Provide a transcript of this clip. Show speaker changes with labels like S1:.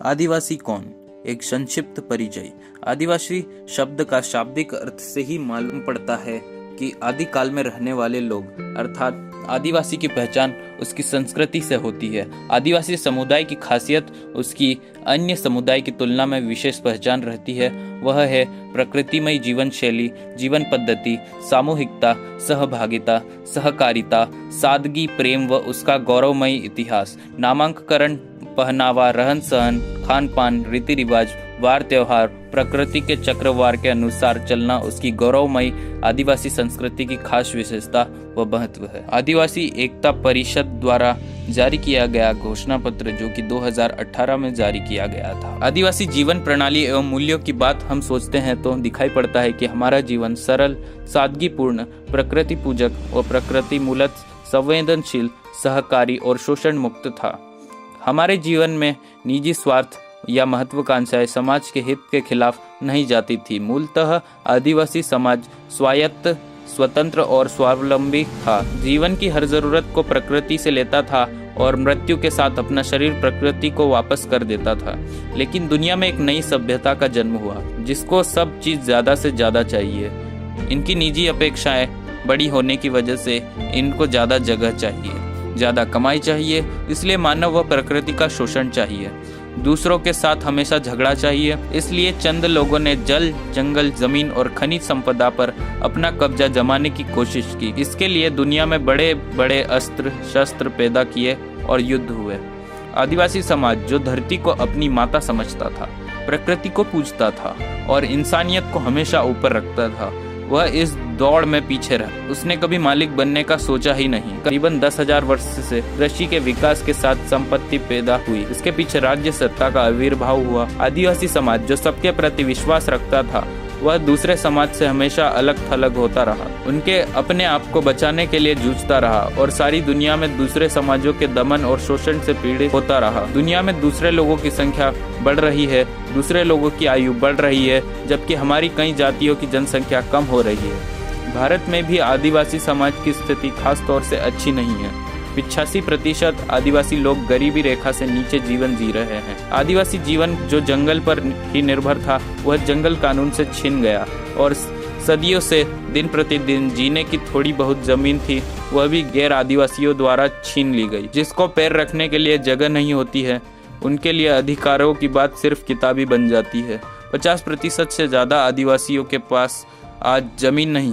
S1: आदिवासी कौन? एक संक्षिप्त परिचय। आदिवासी शब्द का शाब्दिक अर्थ से ही मालूम पड़ता है कि आदि काल में रहने वाले लोग, अर्थात आदिवासी की पहचान उसकी संस्कृति से होती है। आदिवासी समुदाय की खासियत उसकी अन्य समुदाय की तुलना में विशेष पहचान रहती है। वह है प्रकृतिमय जीवन शैली, जीवन पद्धति, सामूहिकता, सहभागिता, सहकारिता, सादगी, प्रेम व उसका गौरवमय इतिहास। नामांकन, पहनावा, रहन सहन, खान पान, रीति रिवाज, वार त्योहार, प्रकृति के चक्रवार के अनुसार चलना उसकी गौरवमयी आदिवासी संस्कृति की खास विशेषता व महत्व है। आदिवासी एकता परिषद द्वारा जारी किया गया घोषणा पत्र, जो कि 2018 में जारी किया गया था। आदिवासी जीवन प्रणाली एवं मूल्यों की बात हम सोचते हैं तो दिखाई पड़ता है कि हमारा जीवन सरल, सादगीपूर्ण, प्रकृति पूजक और प्रकृति मूलत संवेदनशील, सहकारी और शोषण मुक्त था। हमारे जीवन में निजी स्वार्थ या महत्वाकांक्षाएं समाज के हित के खिलाफ नहीं जाती थी। मूलतः आदिवासी समाज स्वायत्त, स्वतंत्र और स्वावलंबी था। जीवन की हर जरूरत को प्रकृति से लेता था और मृत्यु के साथ अपना शरीर प्रकृति को वापस कर देता था। लेकिन दुनिया में एक नई सभ्यता का जन्म हुआ, जिसको सब चीज ज्यादा से ज्यादा चाहिए। इनकी निजी अपेक्षाएं बड़ी होने की वजह से इनको ज्यादा जगह चाहिए, ज्यादा कमाई चाहिए, इसलिए मानव व प्रकृति का शोषण चाहिए। दूसरों के साथ हमेशा झगड़ा चाहिए, इसलिए चंद लोगों ने जल, जंगल, जमीन और खनिज संपदा पर अपना कब्जा जमाने की कोशिश की। इसके लिए दुनिया में बड़े बड़े अस्त्र शस्त्र पैदा किए और युद्ध हुए। आदिवासी समाज जो धरती को अपनी माता समझता था, प्रकृति को पूजता था और इंसानियत को हमेशा ऊपर रखता था, वह इस दौड़ में पीछे रहा। उसने कभी मालिक बनने का सोचा ही नहीं। करीबन 10,000 वर्ष से कृषि के विकास के साथ संपत्ति पैदा हुई, इसके पीछे राज्य सत्ता का आविर्भाव हुआ। आदिवासी समाज जो सबके प्रति विश्वास रखता था, वह दूसरे समाज से हमेशा अलग थलग होता रहा। उनके अपने आप को बचाने के लिए जूझता रहा और सारी दुनिया में दूसरे समाजों के दमन और शोषण से पीड़ित होता रहा। दुनिया में दूसरे लोगों की संख्या बढ़ रही है, दूसरे लोगों की आयु बढ़ रही है, जबकि हमारी कई जातियों की जनसंख्या कम हो रही है। भारत में भी आदिवासी समाज की स्थिति खास तौर से अच्छी नहीं है। 85% आदिवासी लोग गरीबी रेखा से नीचे जीवन जी रहे हैं। आदिवासी जीवन जो जंगल पर ही निर्भर था, वह जंगल कानून से छिन गया और सदियों से दिन प्रतिदिन जीने की थोड़ी बहुत जमीन थी, वह भी गैर आदिवासियों द्वारा छीन ली गई। जिसको पैर रखने के लिए जगह नहीं होती है, उनके लिए अधिकारों की बात सिर्फ किताबी बन जाती है। 50% से ज्यादा आदिवासियों के पास आज जमीन नहीं